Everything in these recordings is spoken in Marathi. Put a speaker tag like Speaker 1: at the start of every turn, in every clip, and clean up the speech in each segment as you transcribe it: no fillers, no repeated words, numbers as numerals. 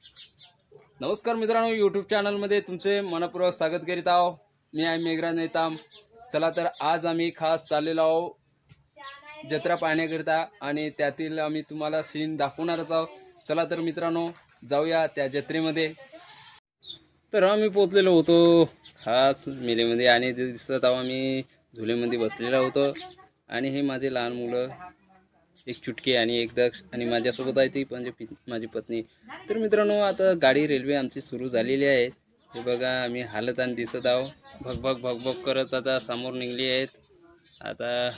Speaker 1: नमस्कार मित्रांनो, यूट्यूब चॅनलमध्ये तुमचे मनपूर्वक स्वागत करीत आहो। मी आहे मेघराज नेताम। चला तर आज आम्ही खास चाललेलो आहोत जत्रा पाहण्याकरिता आणि त्यातील आम्ही तुम्हाला सीन दाखवणारच आहोत। चला तर मित्रांनो जाऊया त्या जत्रेमध्ये। तर आम्ही पोहोचलेलो होतो खास मेलेमध्ये आणि दिसत आहोत आम्ही झुलेमध्ये बसलेलो होतो आणि हे माझे लहान मुलं, एक चुटकी आणि एक दक्ष आणि माझ्यासोबत आहे ती म्हणजे माझी पत्नी। तर मित्रांनो आता गाडी रेल्वे आमची सुरू झालेली आहे। हे बघा आम्ही हालत आणि दिसत आहोत, भगभग भगभग करत आता समोर निघली आहेत। आता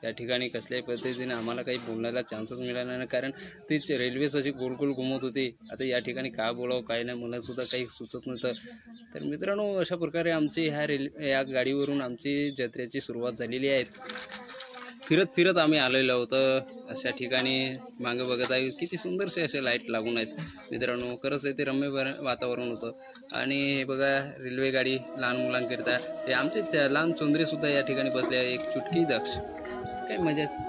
Speaker 1: त्या ठिकाणी कसल्याही पद्धतीने आम्हाला काही बोलण्याला चान्सच मिळाला नाही, कारण तीच रेल्वेच अशी गोल गोल घुमत होती। आता या ठिकाणी काय बोलावं काय नाही मला सुद्धा काही सुचत नव्हतं। तर मित्रांनो अशा प्रकारे आमची या गाडीवरून आमची जत्रेची सुरुवात झालेली आहे। फिरत फिरत आम्ही आलेलो होतो अशा ठिकाणी। मागे बघत आहे किती सुंदरसे असे लाईट लागून आहेत मित्रांनो, खरंच ते रम्य वातावरण होतं। आणि हे बघा रेल्वे गाडी लहान मुलांकरिता, हे आमचे लहान चोंदरे सुद्धा या ठिकाणी बसले आहे, एक चुटकी दक्ष। काय मजाच,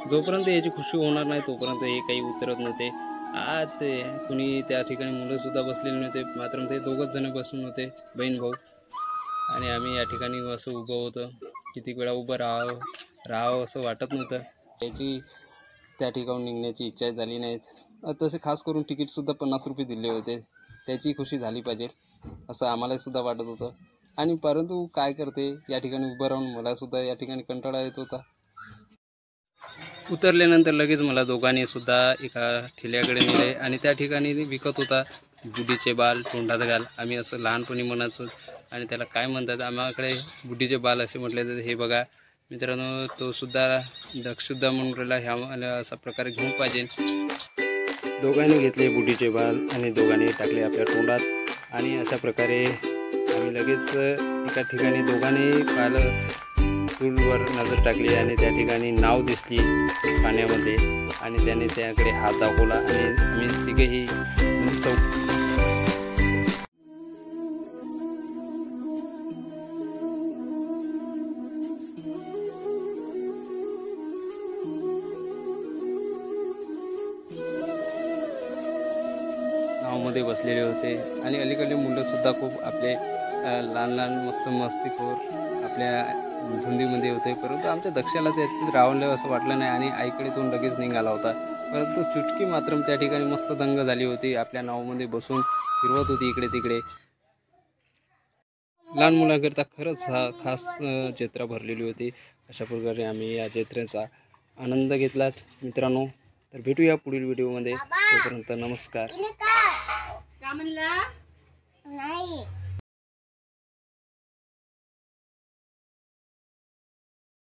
Speaker 1: जोपर्यंत याची खुशी होणार नाही तोपर्यंत हे काही उतरत नव्हते। आज ते कुणी त्या ठिकाणी मुलं सुद्धा बसलेले नव्हते, मात्र ते दोघंच जण बसून होते, बहीण भाऊ। आणि आम्ही या ठिकाणी असं उभं होतं, किती वेळा उभं राहावं असं वाटत नव्हतं। त्याची त्या ठिकाणी निघण्याची इच्छा झाली नाहीत। तसे खास करून तिकीटसुद्धा 50 रुपये दिले होते, त्याची खुशी झाली पाहिजे असं आम्हाला सुद्धा वाटत होतं। आणि परंतु काय करते, या ठिकाणी उभं राहून मलासुद्धा या ठिकाणी कंटाळा येत होता। उतरल्यानंतर लगेच मला दोघांनी सुद्धा एका ठेल्याकडे नेले आणि त्या ठिकाणी विकत होता बुढीचे बाल तोंडात घाल, आम्ही असं लहानपणी म्हणायचो। आणि त्याला काय म्हणतात आम्हाकडे बुढीचे बाल असे म्हटले तर हे बघा मित्रांनो, तो सुद्धा दक्षसुद्धा म्हणून राहिला ह्या मला असा प्रकारे घेऊन पाहिजे। दोघांनी घेतले बुढीचे बाल आणि दोघांनी टाकले आपल्या तोंडात आणि अशा प्रकारे आम्ही लगेच एका ठिकाणी दोघांनी पाहिलं, टूलवर नजर टाकली आणि त्या ठिकाणी नाव दिसली पाण्यामध्ये आणि त्याने त्याकडे हात दाखवला आणि आम्ही तिघेही म्हणजे नावमध्ये बसलेले होते। आणि अलीकडले मुलंसुद्धा खूप आपले लहान लहान मस्त मस्तीखोर आपल्या धुंदीमध्ये होते, परंतु आमच्या दक्षाला त्यात रावलं असं वाटलं नाही आणि आईकडे तो लगेच निघाला होता। परंतु चुटकी मात्र त्या ठिकाणी मस्त दंग झाली होती, आपल्या नावमध्ये बसून फिरवत होती इकडे तिकडे। लहान मुलांकरिता खरंच हा खास जत्रा भरलेली होती। अशा प्रकारे आम्ही या जत्रेचा आनंद घेतलात मित्रांनो। तर भेटूया पुढील व्हिडिओमध्ये, तोपर्यंत नमस्कार।